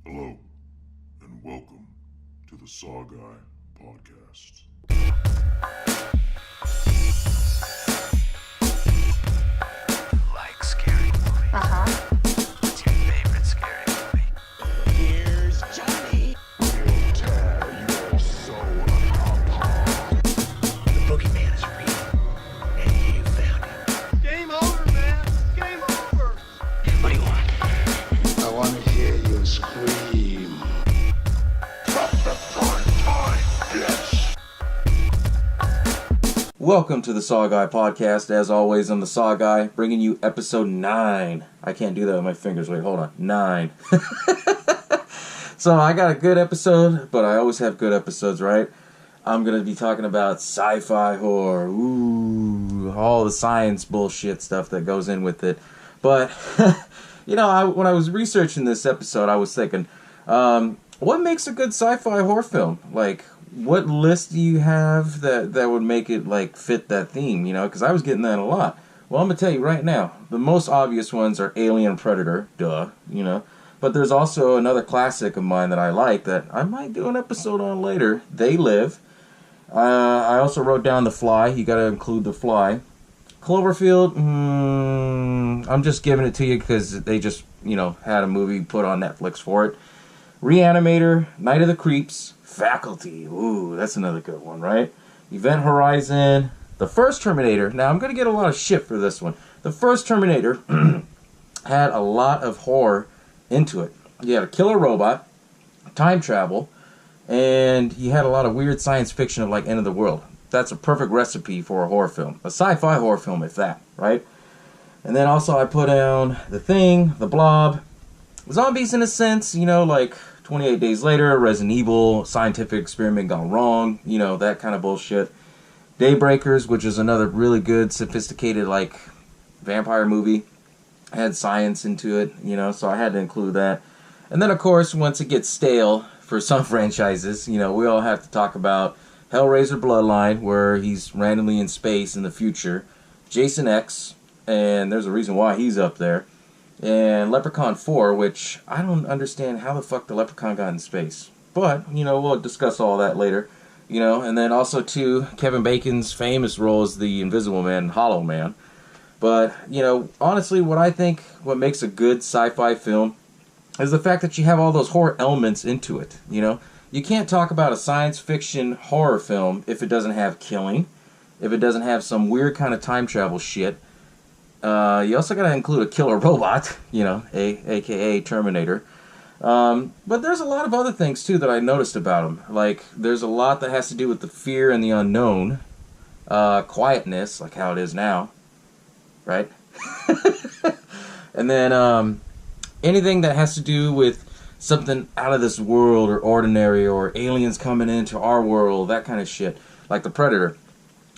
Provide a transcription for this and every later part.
Hello, and welcome to the SaWGuy podcast. Like scary movies. What's your favorite scary movie? Here's Johnny. We'll tear your soul apart. The boogeyman is real, and you found him. Game over, man. Game over. What do you want? I want to hear you scream. Drop the prime time, bitch! Welcome to the SaWGuy podcast. As always, I'm the SaWGuy, bringing you episode 9. I can't do that with my fingers. Wait, hold on. 9. So I got a good episode, but I always have good episodes, right? I'm going to be talking about sci-fi horror. Ooh, all the science bullshit stuff that goes in with it. But, when I was researching this episode, I was thinking, what makes a good sci-fi horror film? Like, what list do you have that would make it, like, fit that theme, Because I was getting that a lot. Well, I'm going to tell you right now, the most obvious ones are Alien and Predator, duh, But there's also another classic of mine that I like that I might do an episode on later, They Live. I also wrote down The Fly. You got to include The Fly. Cloverfield, I'm just giving it to you because they just, had a movie put on Netflix for it. Reanimator, Night of the Creeps, Faculty. Ooh, that's another good one, right? Event Horizon, the first Terminator. Now, I'm going to get a lot of shit for this one. The first Terminator had a lot of horror into it. You had a killer robot, time travel, and you had a lot of weird science fiction of, like, end of the world. That's a perfect recipe for a horror film. A sci-fi horror film, if that, right? And then also I put down The Thing, The Blob, zombies in a sense, like 28 Days Later, Resident Evil, Scientific Experiment Gone Wrong, that kind of bullshit. Daybreakers, which is another really good, sophisticated, like, vampire movie. Had science into it, so I had to include that. And then, of course, once it gets stale for some franchises, we all have to talk about Hellraiser Bloodline, where he's randomly in space in the future. Jason X, and there's a reason why he's up there. And Leprechaun 4, which I don't understand how the fuck the Leprechaun got in space. But, we'll discuss all that later. And then also, too, Kevin Bacon's famous role as the Invisible Man, Hollow Man. But, honestly, what makes a good sci-fi film is the fact that you have all those horror elements into it, You can't talk about a science fiction horror film if it doesn't have killing, if it doesn't have some weird kind of time travel shit. You also got to include a killer robot, aka Terminator. But there's a lot of other things, too, that I noticed about them. Like, there's a lot that has to do with the fear and the unknown. Quietness, like how it is now. Right? And then anything that has to do with something out of this world or ordinary or aliens coming into our world, that kind of shit. Like The Predator.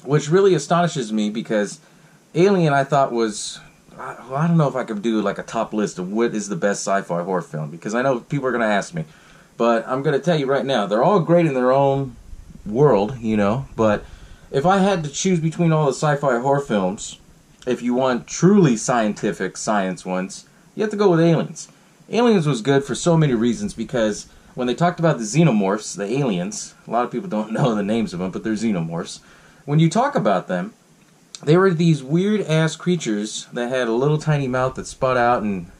Which really astonishes me because Alien, I thought, was... I don't know if I could do like a top list of what is the best sci-fi horror film, because I know people are going to ask me. But I'm going to tell you right now, they're all great in their own world, But if I had to choose between all the sci-fi horror films, if you want truly scientific science ones, you have to go with Aliens. Aliens was good for so many reasons, because when they talked about the xenomorphs, the aliens, a lot of people don't know the names of them, but they're xenomorphs. When you talk about them, they were these weird-ass creatures that had a little tiny mouth that spat out and,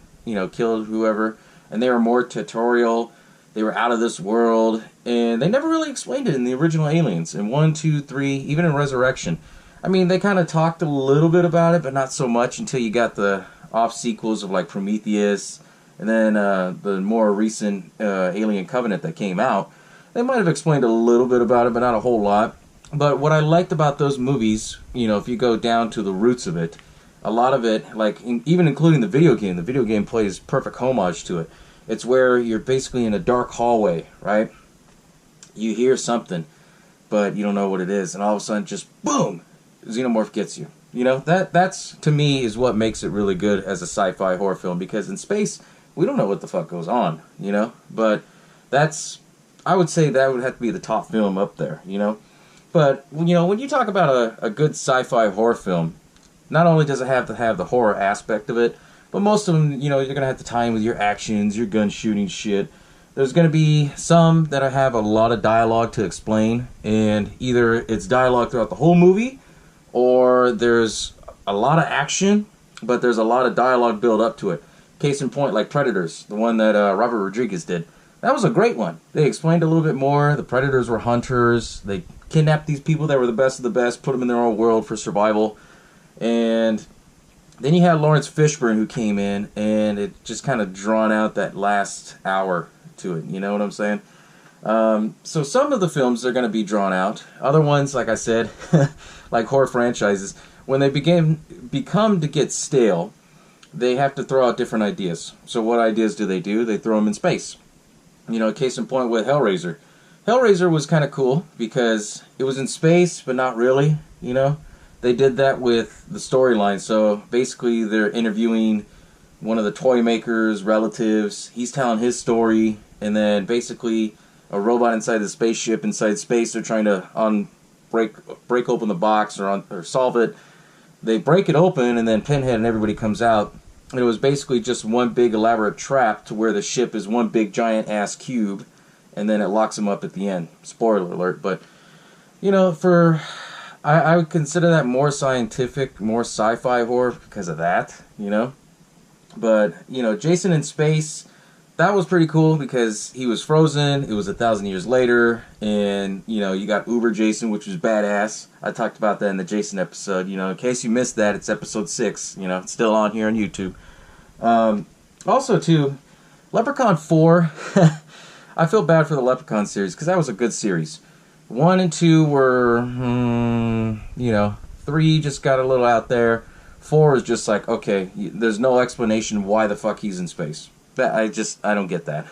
killed whoever. And they were more territorial. They were out of this world. And they never really explained it in the original Aliens. In 1, 2, 3, even in Resurrection. I mean, they kind of talked a little bit about it, but not so much until you got the off-sequels of, like, Prometheus. And then the more recent Alien Covenant that came out. They might have explained a little bit about it, but not a whole lot. But what I liked about those movies, if you go down to the roots of it, a lot of it, like, even including the video game plays perfect homage to it. It's where you're basically in a dark hallway, right? You hear something, but you don't know what it is, and all of a sudden, just boom, xenomorph gets you. That's, to me, is what makes it really good as a sci-fi horror film, because in space, we don't know what the fuck goes on, But that's, I would say that would have to be the top film up there, But, when you talk about a good sci-fi horror film, not only does it have to have the horror aspect of it, but most of them, you're going to have to tie in with your actions, your gun shooting shit. There's going to be some that I have a lot of dialogue to explain, and either it's dialogue throughout the whole movie, or there's a lot of action, but there's a lot of dialogue built up to it. Case in point, like Predators, the one that Robert Rodriguez did. That was a great one. They explained a little bit more. The Predators were hunters. They kidnapped these people that were the best of the best, put them in their own world for survival. And then you had Lawrence Fishburne who came in, and it just kind of drawn out that last hour to it. You know what I'm saying? So some of the films are going to be drawn out. Other ones, like I said, like horror franchises, when they become to get stale, they have to throw out different ideas. So what ideas do? They throw them in space. You know, case in point with Hellraiser. Hellraiser was kind of cool because it was in space, but not really, you know. They did that with the storyline. So basically they're interviewing one of the toy makers' relatives. He's telling his story, and then basically a robot inside the spaceship, inside space, they're trying to break open the box or solve it. They break it open, and then Pinhead and everybody comes out. And it was basically just one big elaborate trap to where the ship is one big giant ass cube, and then it locks them up at the end. Spoiler alert, but you know, I would consider that more scientific, more sci-fi horror because of that, you know. But you know, Jason in Space, that was pretty cool because he was frozen. It was 1,000 years later, and you know, you got Uber Jason, which was badass. I talked about that in the Jason episode. You know, in case you missed that, it's episode 6. You know, it's still on here on YouTube. Also, too, Leprechaun 4. I feel bad for the Leprechaun series because that was a good series. 1 and 2 were, you know, 3 just got a little out there. 4 is just like, okay, there's no explanation why the fuck he's in space. I don't get that.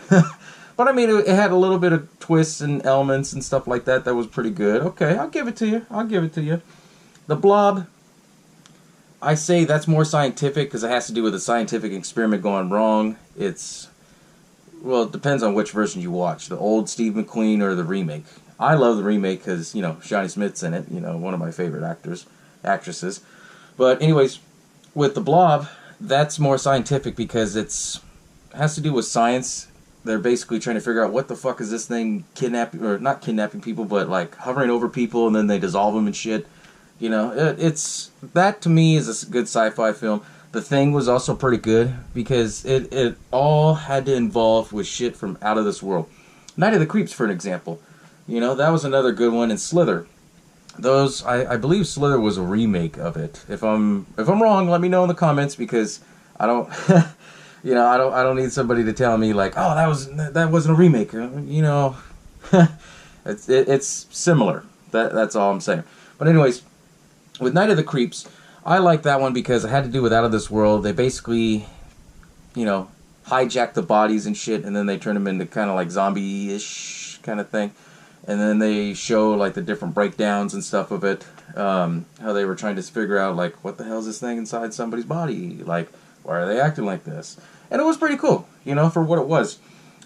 But I mean, it had a little bit of twists and elements and stuff like that that was pretty good. Okay, I'll give it to you. The Blob, I say that's more scientific because it has to do with a scientific experiment going wrong. Well, it depends on which version you watch, the old Steve McQueen or the remake. I love the remake because, you know, Johnny Smith's in it, you know, one of my favorite actresses. But anyways, with The Blob, that's more scientific because it has to do with science. They're basically trying to figure out what the fuck is this thing not kidnapping people, but like hovering over people and then they dissolve them and shit. You know, that to me is a good sci-fi film. The Thing was also pretty good because it all had to involve with shit from out of this world. Night of the Creeps, for an example. You know, that was another good one. And Slither. Those, I believe Slither was a remake of it. If I'm wrong, let me know in the comments because I don't, you know, I don't need somebody to tell me like, oh, that wasn't a remake. You know, it's similar. That's all I'm saying. But anyways, with Night of the Creeps, I like that one because it had to do with out of this world. They basically, you know, hijack the bodies and shit, and then they turn them into kind of like zombie-ish kind of thing. And then they show like the different breakdowns and stuff of it. How they were trying to figure out like, what the hell is this thing inside somebody's body? Like, why are they acting like this? And it was pretty cool, you know, for what it was.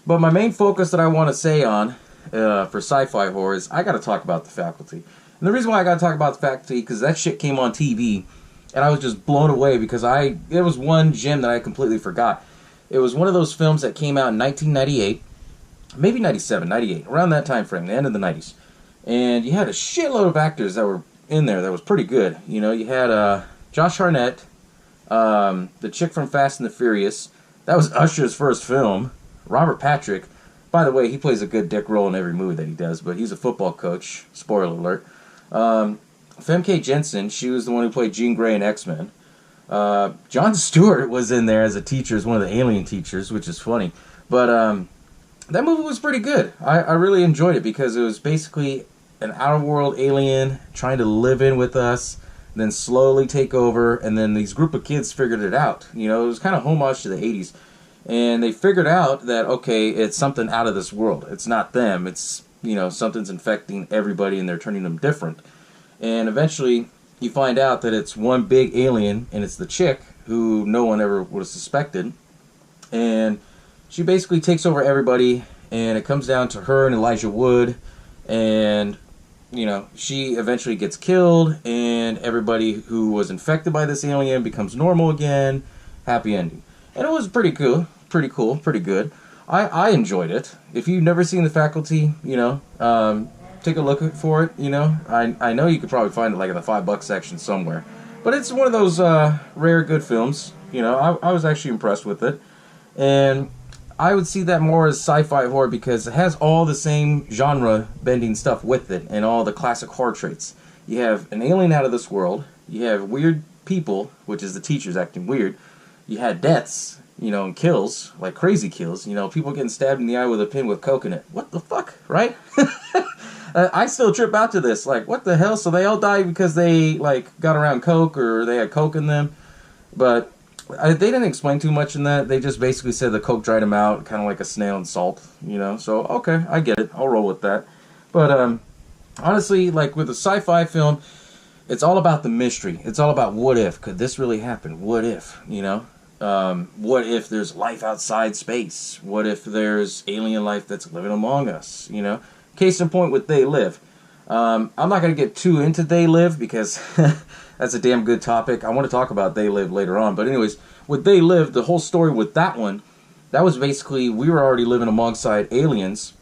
But my main focus that I want to say on for sci-fi horror is I got to talk about The Faculty. And the reason why I got to talk about The Faculty because that shit came on TV, and I was just blown away because it was one gem that I completely forgot. It was one of those films that came out in 1998. Maybe 97, 98, around that time frame, the end of the 90s. And you had a shitload of actors that were in there that was pretty good. You know, you had Josh Hartnett, the chick from Fast and the Furious. That was Usher's first film. Robert Patrick. By the way, he plays a good dick role in every movie that he does, but he's a football coach. Spoiler alert. Femke Jensen, she was the one who played Jean Grey in X-Men. Jon Stewart was in there as a teacher, as one of the alien teachers, which is funny. But, that movie was pretty good. I really enjoyed it because it was basically an outer-world alien trying to live in with us, then slowly take over, and then these group of kids figured it out. You know, it was kind of homage to the 80s. And they figured out that, okay, it's something out of this world. It's not them. It's, you know, something's infecting everybody and they're turning them different. And eventually you find out that it's one big alien, and it's the chick who no one ever would have suspected. And she basically takes over everybody, and it comes down to her and Elijah Wood, and, you know, she eventually gets killed, and everybody who was infected by this alien becomes normal again. Happy ending. And it was pretty cool, pretty good. I enjoyed it. If you've never seen The Faculty, you know, take a look for it. You know, I know you could probably find it like in the $5 section somewhere. But it's one of those rare good films. You know, I was actually impressed with it. And I would see that more as sci-fi horror because it has all the same genre-bending stuff with it and all the classic horror traits. You have an alien out of this world. You have weird people, which is the teachers acting weird. You had deaths, you know, and kills, like crazy kills. You know, people getting stabbed in the eye with a pin with coke in it. What the fuck, right? I still trip out to this. Like, what the hell? So they all died because they, like, got around coke or they had coke in them. But they didn't explain too much in that. They just basically said the coke dried them out, kind of like a snail in salt, you know. So, okay, I get it. I'll roll with that. But, honestly, like, with a sci-fi film, it's all about the mystery. It's all about what if. Could this really happen? What if, you know? What if there's life outside space? What if there's alien life that's living among us, you know? Case in point with They Live. I'm not going to get too into They Live because that's a damn good topic. I want to talk about They Live later on. But anyways, with They Live, the whole story with that one, that was basically we were already living alongside aliens.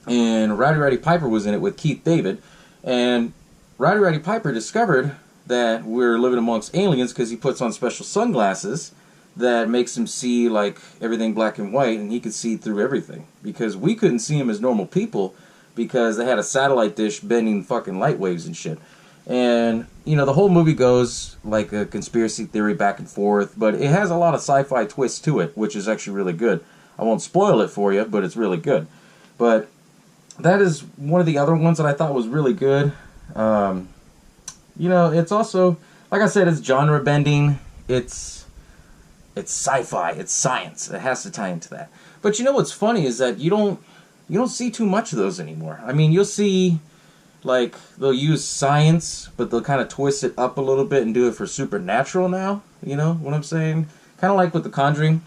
And Roddy Piper was in it with Keith David. And Roddy Piper discovered that we're living amongst aliens because he puts on special sunglasses that makes him see like everything black and white, and he could see through everything. Because we couldn't see him as normal people because they had a satellite dish bending fucking light waves and shit. And, you know, the whole movie goes like a conspiracy theory back and forth, but it has a lot of sci-fi twists to it, which is actually really good. I won't spoil it for you, but it's really good. But that is one of the other ones that I thought was really good. You know, it's also, like I said, it's genre bending. It's sci-fi. It's science. It has to tie into that. But you know what's funny is that you don't see too much of those anymore. I mean, you'll see, like, they'll use science, but they'll kind of twist it up a little bit and do it for supernatural now. You know what I'm saying? Kind of like with The Conjuring.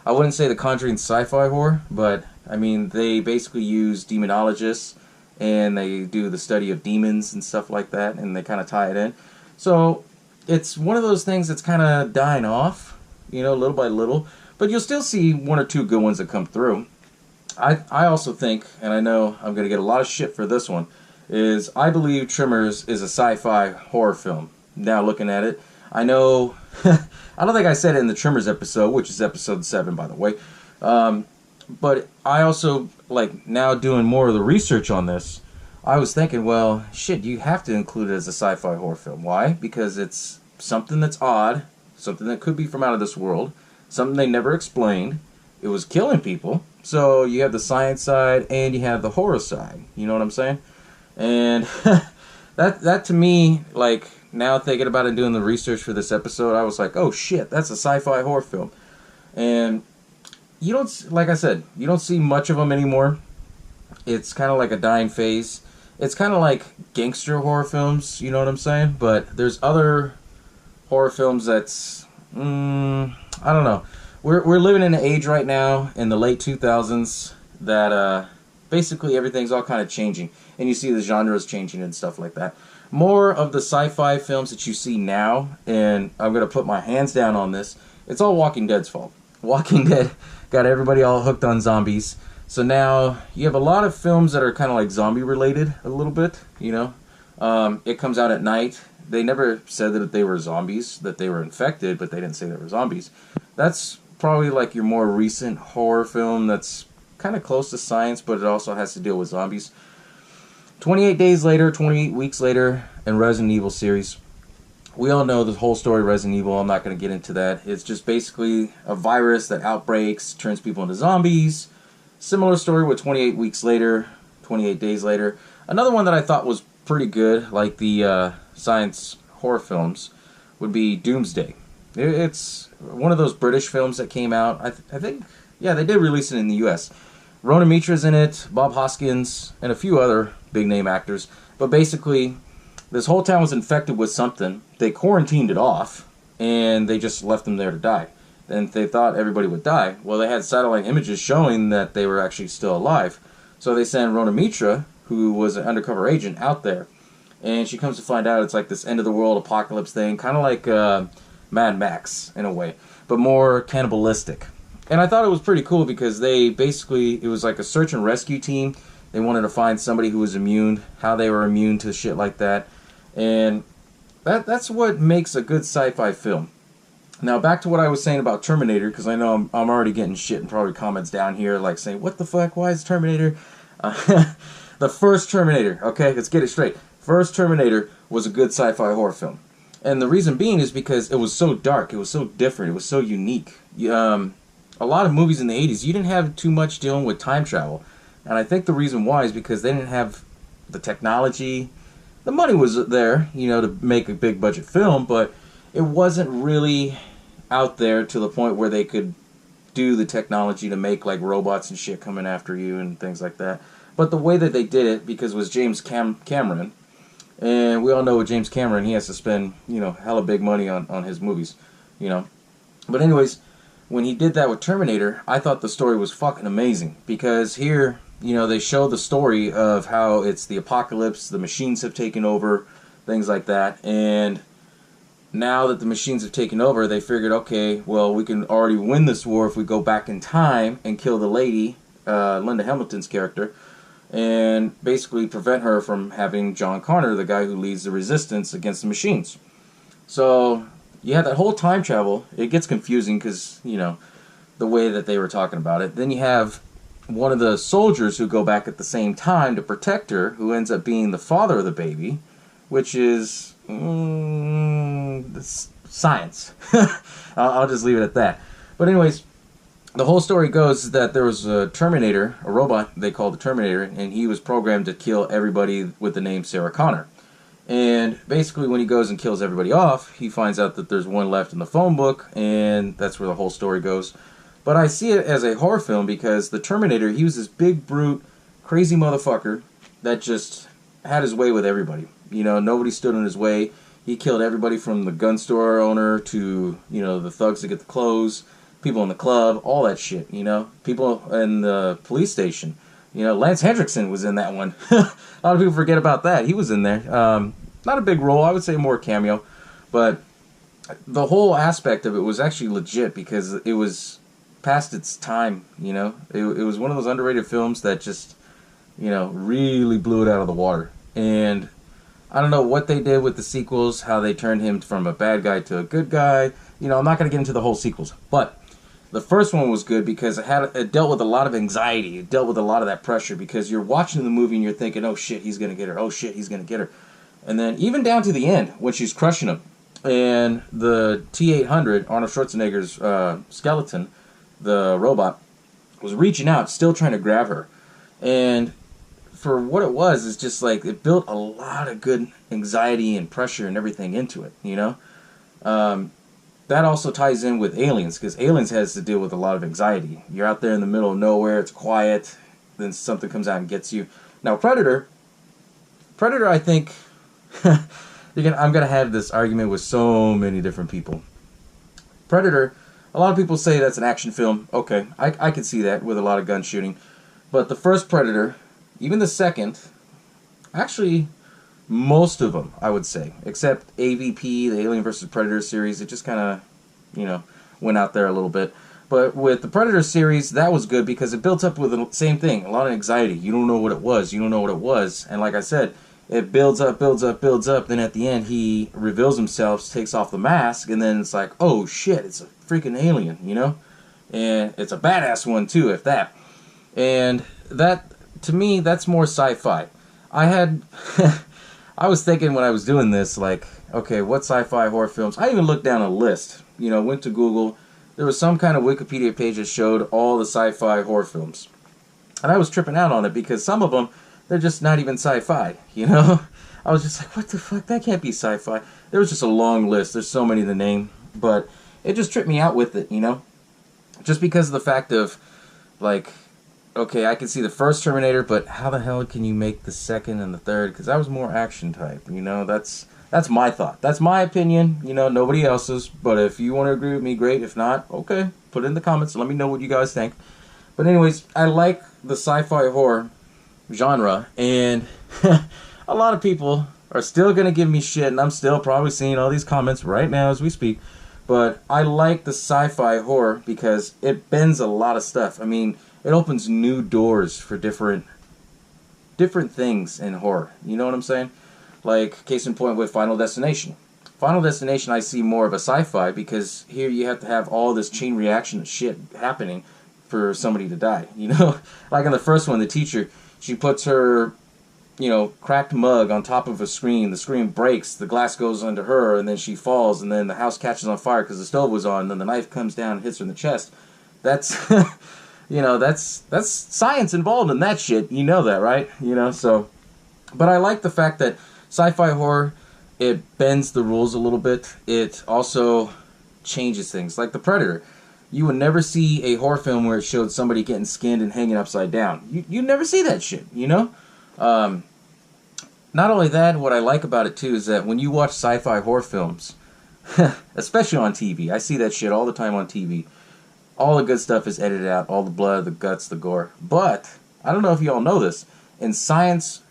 I wouldn't say The Conjuring sci-fi horror, but, I mean, they basically use demonologists, and they do the study of demons and stuff like that, and they kind of tie it in. So, it's one of those things that's kind of dying off, you know, little by little. But you'll still see one or two good ones that come through. I also think, and I know I'm going to get a lot of shit for this one, is I believe Tremors is a sci-fi horror film. Now looking at it, I know, I don't think I said it in the Tremors episode, which is episode 7, by the way. But I also, like, now doing more of the research on this, I was thinking, well, shit, you have to include it as a sci-fi horror film. Why? Because it's something that's odd, something that could be from out of this world, something they never explained. It was killing people. So you have the science side and you have the horror side. You know what I'm saying? And that to me, like, now thinking about it and doing the research for this episode, I was like, oh shit, that's a sci-fi horror film. And you don't, like I said, you don't see much of them anymore. It's kind of like a dying phase. It's kind of like gangster horror films, you know what I'm saying? But there's other horror films that's, I don't know. We're living in an age right now in the late 2000s that basically everything's all kind of changing. And you see the genres changing and stuff like that. More of the sci-fi films that you see now, and I'm going to put my hands down on this, it's all Walking Dead's fault. Walking Dead got everybody all hooked on zombies. So now you have a lot of films that are kind of like zombie related a little bit, you know. It comes out at night. They never said that they were zombies, that they were infected, but they didn't say they were zombies. That's probably like your more recent horror film that's kind of close to science, but it also has to deal with zombies. 28 Days Later, 28 Weeks Later, and Resident Evil series. We all know the whole story of Resident Evil. I'm not going to get into that. It's just basically a virus that outbreaks, turns people into zombies. Similar story with 28 Weeks Later, 28 Days Later. Another one that I thought was pretty good, like the science horror films, would be Doomsday. It's one of those British films that came out. I think, yeah, they did release it in the U.S. Rona Mitra's in it, Bob Hoskins, and a few other big-name actors. But basically, this whole town was infected with something. They quarantined it off, and they just left them there to die. And they thought everybody would die. Well, they had satellite images showing that they were actually still alive. So they sent Rona Mitra, who was an undercover agent, out there. And she comes to find out it's like this end-of-the-world apocalypse thing, kind of like Mad Max, in a way, but more cannibalistic. And I thought it was pretty cool because they basically, it was like a search and rescue team. They wanted to find somebody who was immune, how they were immune to shit like that. And that's what makes a good sci-fi film. Now, back to what I was saying about Terminator, because I know I'm already getting shit and probably comments down here like saying, what the fuck, why is Terminator? The first Terminator, okay, let's get it straight. First Terminator was a good sci-fi horror film. And the reason being is because it was so dark, it was so different, it was so unique. A lot of movies in the 80s, you didn't have too much dealing with time travel. And I think the reason why is because they didn't have the technology. The money was there, you know, to make a big budget film, but it wasn't really out there to the point where they could do the technology to make like robots and shit coming after you and things like that. But the way that they did it, because it was James Cameron, and we all know with James Cameron, he has to spend, you know, hella big money on his movies, you know. But anyways, when he did that with Terminator, I thought the story was fucking amazing, because here, you know, they show the story of how it's the apocalypse, the machines have taken over, things like that, and now that the machines have taken over, they figured, okay, well, we can already win this war if we go back in time and kill the lady, Linda Hamilton's character, and basically prevent her from having John Connor, the guy who leads the resistance against the machines. So you have that whole time travel. It gets confusing because, you know, the way that they were talking about it. Then you have one of the soldiers who go back at the same time to protect her, who ends up being the father of the baby, which is science. I'll just leave it at that. But anyways, the whole story goes that there was a Terminator, a robot they called the Terminator, and he was programmed to kill everybody with the name Sarah Connor. And basically when he goes and kills everybody off, he finds out that there's one left in the phone book, and that's where the whole story goes. But I see it as a horror film because the Terminator, he was this big, brute, crazy motherfucker that just had his way with everybody. You know, nobody stood in his way. He killed everybody from the gun store owner to, you know, the thugs that get the clothes, people in the club, all that shit, you know. People in the police station. You know, Lance Hendrickson was in that one. A lot of people forget about that. He was in there. Not a big role. I would say more cameo. But the whole aspect of it was actually legit because it was past its time, you know. It was one of those underrated films that just, you know, really blew it out of the water. And I don't know what they did with the sequels, how they turned him from a bad guy to a good guy. You know, I'm not going to get into the whole sequels. But the first one was good because it dealt with a lot of anxiety. It dealt with a lot of that pressure because you're watching the movie and you're thinking, oh shit, he's going to get her. Oh shit, he's going to get her. And then even down to the end when she's crushing him. And the T-800, Arnold Schwarzenegger's skeleton, the robot, was reaching out, still trying to grab her. And for what it was, it's just like it built a lot of good anxiety and pressure and everything into it, you know? That also ties in with Aliens, because Aliens has to deal with a lot of anxiety. You're out there in the middle of nowhere, it's quiet, then something comes out and gets you. Now, Predator, I think, I'm going to have this argument with so many different people. Predator, a lot of people say that's an action film. Okay, I can see that with a lot of gun shooting. But the first Predator, even the second, actually most of them, I would say, except AVP, the Alien vs. Predator series, it just kind of, you know, went out there a little bit. But with the Predator series, that was good because it built up with the same thing, a lot of anxiety. You don't know what it was. You don't know what it was. And like I said, it builds up, builds up, builds up. Then at the end, he reveals himself, takes off the mask, and then it's like, oh shit, it's a freaking alien, you know? And it's a badass one too, if that. And that, to me, that's more sci-fi. I was thinking when I was doing this, like, okay, what sci-fi horror films? I even looked down a list, you know, went to Google. There was some kind of Wikipedia page that showed all the sci-fi horror films. And I was tripping out on it because some of them, they're just not even sci-fi, you know? I was just like, what the fuck? That can't be sci-fi. There was just a long list. There's so many to name. But it just tripped me out with it, you know? Just because of the fact of, like, okay, I can see the first Terminator, but how the hell can you make the second and the third? Because that was more action type, you know? That's my thought. That's my opinion, you know, nobody else's. But if you want to agree with me, great. If not, okay, put it in the comments. Let me know what you guys think. But anyways, I like the sci-fi horror genre, and a lot of people are still going to give me shit, and I'm still probably seeing all these comments right now as we speak. But I like the sci-fi horror because it bends a lot of stuff. I mean, it opens new doors for different things in horror. You know what I'm saying? Like, case in point with Final Destination. Final Destination I see more of a sci-fi because here you have to have all this chain reaction of shit happening for somebody to die, you know? Like in the first one, the teacher, she puts her, cracked mug on top of a screen, the screen breaks, the glass goes under her, and then she falls, and then the house catches on fire because the stove was on, and then the knife comes down and hits her in the chest. That's, that's science involved in that shit, you know that, right? So, but I like the fact that sci-fi horror, it bends the rules a little bit. It also changes things. Like The Predator. You would never see a horror film where it showed somebody getting skinned and hanging upside down. You never see that shit, Not only that, what I like about it too is that when you watch sci-fi horror films, especially on TV, I see that shit all the time on TV. All the good stuff is edited out, all the blood, the guts, the gore. But, I don't know if you all know this, in science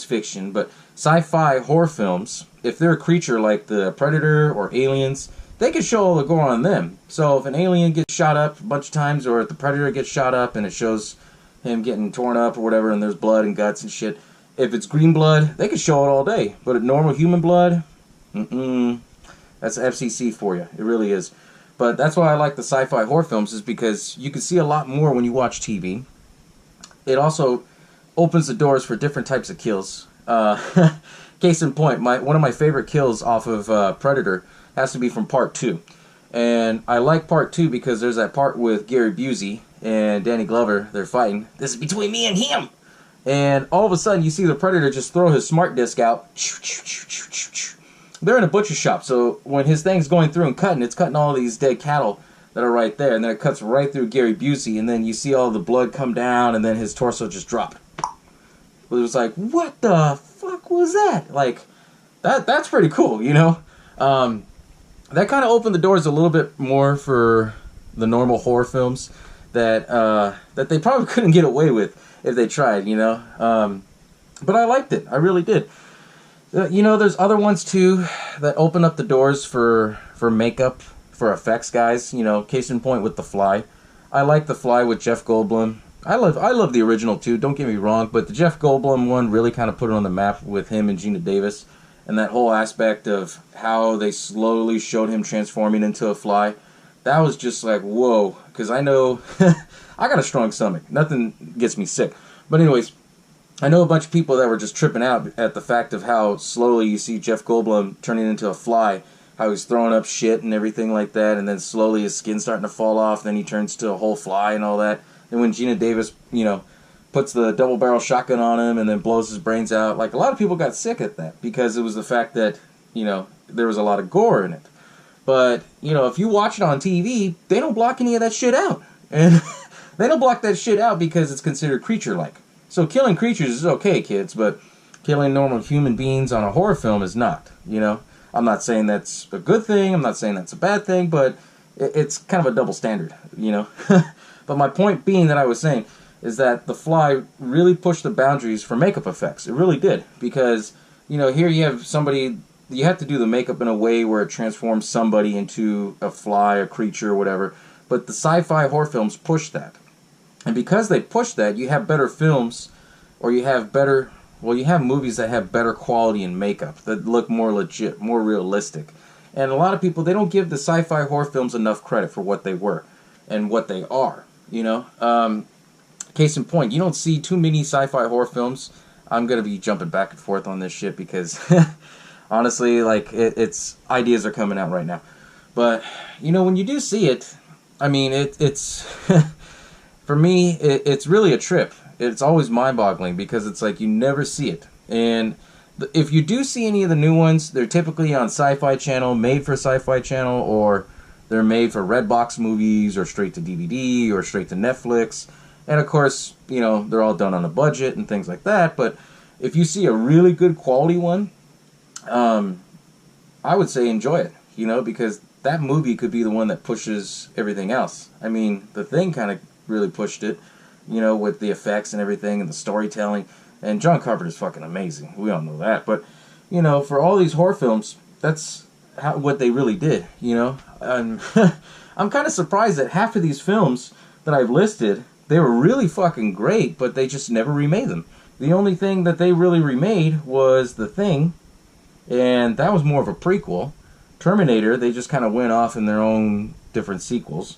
fiction, but sci-fi horror films, if they're a creature like the Predator or aliens, they can show all the gore on them. So if an alien gets shot up a bunch of times, or if the Predator gets shot up and it shows him getting torn up or whatever, and there's blood and guts and shit, if it's green blood, they can show it all day. But at normal human blood, that's FCC for you. It really is. But that's why I like the sci-fi horror films, is because you can see a lot more when you watch TV. It also opens the doors for different types of kills. Case in point, one of my favorite kills off of Predator has to be from Part 2. And I like Part 2 because there's that part with Gary Busey and Danny Glover. They're fighting. This is between me and him. And all of a sudden, you see the Predator just throw his smart disc out. They're in a butcher shop, so when his thing's going through and cutting, it's cutting all these dead cattle that are right there. And then it cuts right through Gary Busey, and then you see all the blood come down, and then his torso just drop. It was like, what the fuck was that? Like, that's pretty cool, That kind of opened the doors a little bit more for the normal horror films that they probably couldn't get away with if they tried, But I liked it. I really did. There's other ones too that open up the doors for makeup, for effects guys. Case in point with The Fly. I like The Fly with Jeff Goldblum. I love the original too, don't get me wrong, but the Jeff Goldblum one really kind of put it on the map with him and Gina Davis, and that whole aspect of how they slowly showed him transforming into a fly. That was just like, whoa, because I know, I got a strong stomach, nothing gets me sick. But anyways, I know a bunch of people that were just tripping out at the fact of how slowly you see Jeff Goldblum turning into a fly, how he's throwing up shit and everything like that, and then slowly his skin's starting to fall off, then he turns to a whole fly and all that. And when Gina Davis, puts the double-barrel shotgun on him and then blows his brains out, like, a lot of people got sick at that because it was the fact that, there was a lot of gore in it. But, if you watch it on TV, they don't block any of that shit out. And they don't block that shit out because it's considered creature-like. So killing creatures is okay, kids, but killing normal human beings on a horror film is not, I'm not saying that's a good thing, I'm not saying that's a bad thing, but it's kind of a double standard, But my point being that I was saying is that The Fly really pushed the boundaries for makeup effects. It really did. Because, here you have somebody, you have to do the makeup in a way where it transforms somebody into a fly, a creature, or whatever. But the sci-fi horror films push that. And because they push that, you have better films, or you have movies that have better quality in makeup, that look more legit, more realistic. And a lot of people, they don't give the sci-fi horror films enough credit for what they were and what they are. Case in point, you don't see too many sci-fi horror films. I'm going to be jumping back and forth on this shit because, honestly, like, it's ideas are coming out right now. But, when you do see it, I mean, it's, for me, it's really a trip. It's always mind-boggling because it's like you never see it. And if you do see any of the new ones, they're typically on Sci-Fi Channel, made for Sci-Fi Channel, or they're made for Redbox movies, or straight to DVD, or straight to Netflix. And of course, they're all done on a budget and things like that. But if you see a really good quality one, I would say enjoy it, because that movie could be the one that pushes everything else. I mean, The Thing kind of really pushed it, with the effects and everything and the storytelling. And John Carpenter's fucking amazing. We all know that. But, for all these horror films, that's what they really did, you know? I'm kind of surprised that half of these films that I've listed, they were really fucking great, but they just never remade them. The only thing that they really remade was The Thing, and that was more of a prequel. Terminator, they just kind of went off in their own different sequels.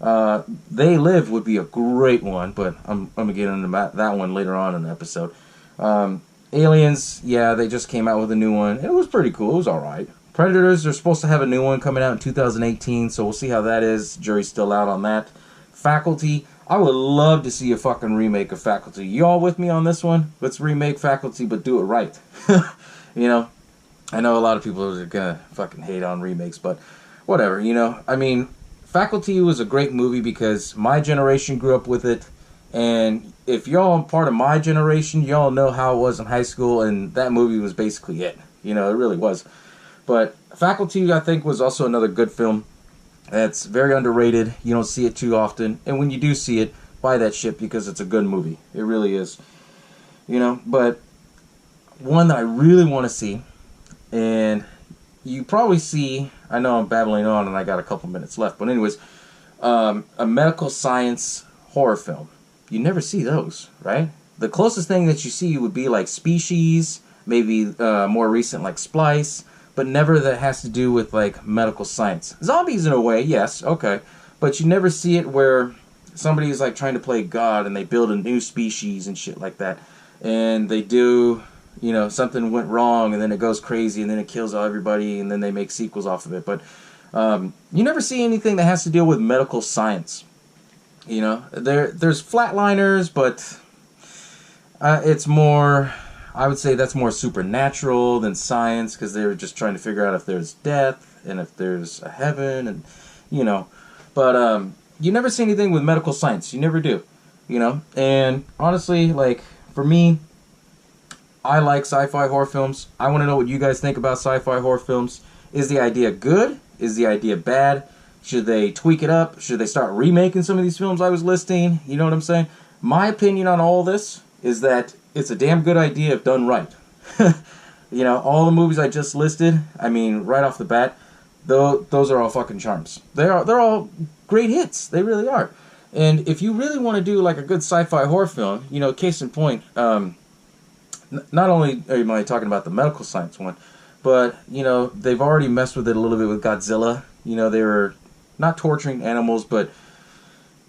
They Live would be a great one, but I'm going to get into that one later on in the episode. Aliens, yeah, they just came out with a new one. It was pretty cool. It was alright. Predators, they're supposed to have a new one coming out in 2018, so we'll see how that is. Jury's still out on that. Faculty, I would love to see a fucking remake of Faculty. You all with me on this one? Let's remake Faculty, but do it right. You know, I know a lot of people are gonna fucking hate on remakes, but whatever, you know. I mean, Faculty was a great movie because my generation grew up with it, and if y'all are part of my generation, y'all know how it was in high school, and that movie was basically it. You know, it really was. But Faculty, I think, was also another good film. That's very underrated. You don't see it too often, and when you do see it, buy that shit because it's a good movie. It really is. You know, but one that I really want to see, and you probably see, I know I'm babbling on and I got a couple minutes left, but anyways, a medical science horror film. You never see those, right? The closest thing that you see would be like Species, maybe more recent like Splice, but never that has to do with like medical science. Zombies in a way, yes, okay, but you never see it where somebody's like trying to play God and they build a new species and shit like that, and they do, you know, something went wrong and then it goes crazy and then it kills everybody and then they make sequels off of it. But you never see anything that has to deal with medical science. You know, there's Flatliners, but it's more, I would say that's more supernatural than science, because they're just trying to figure out if there's death and if there's a heaven, and, you know. But you never see anything with medical science. You never do, you know. And honestly, like, for me, I like sci-fi horror films. I want to know what you guys think about sci-fi horror films. Is the idea good? Is the idea bad? Should they tweak it up? Should they start remaking some of these films I was listing? You know what I'm saying? My opinion on all this is that it's a damn good idea if done right. You know, all the movies I just listed, I mean, right off the bat, those are all fucking charms. They're all great hits. They really are. And if you really want to do like a good sci-fi horror film, you know, case in point, not only am I talking about the medical science one, but, you know, they've already messed with it a little bit with Godzilla. You know, they were not torturing animals, but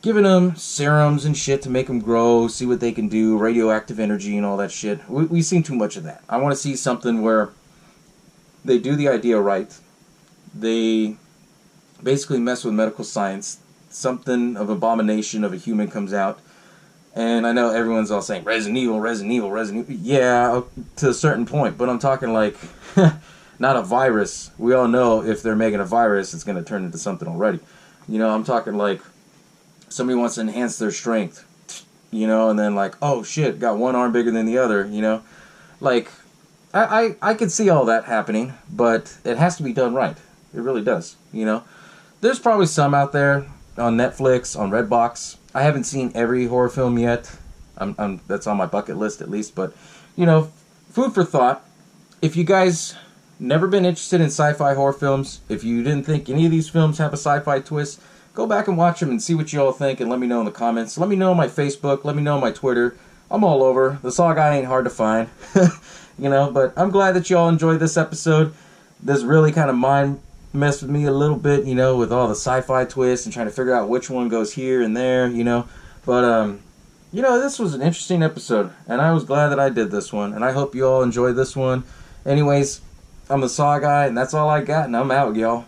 giving them serums and shit to make them grow, see what they can do, radioactive energy and all that shit. We've seen too much of that. I want to see something where they do the idea right. They basically mess with medical science. Something of abomination of a human comes out. And I know everyone's all saying, Resident Evil, Resident Evil, Resident Evil. Yeah, to a certain point. But I'm talking like, not a virus. We all know if they're making a virus, it's going to turn into something already. You know, I'm talking like somebody wants to enhance their strength. You know, and then like, oh shit, got one arm bigger than the other, you know. Like, I could see all that happening, but it has to be done right. It really does, you know. There's probably some out there on Netflix, on Redbox. I haven't seen every horror film yet. That's on my bucket list at least. But, you know, food for thought. If you guys never been interested in sci-fi horror films, if you didn't think any of these films have a sci-fi twist, go back and watch them and see what you all think and let me know in the comments. Let me know on my Facebook. Let me know on my Twitter. I'm all over. The SaWGuy ain't hard to find. You know, but I'm glad that you all enjoyed this episode. This really kind of mind messed with me a little bit, you know, with all the sci-fi twists and trying to figure out which one goes here and there, you know. But, you know, this was an interesting episode, and I was glad that I did this one, and I hope you all enjoyed this one. Anyways, I'm the SaWGuy, and that's all I got, and I'm out, y'all.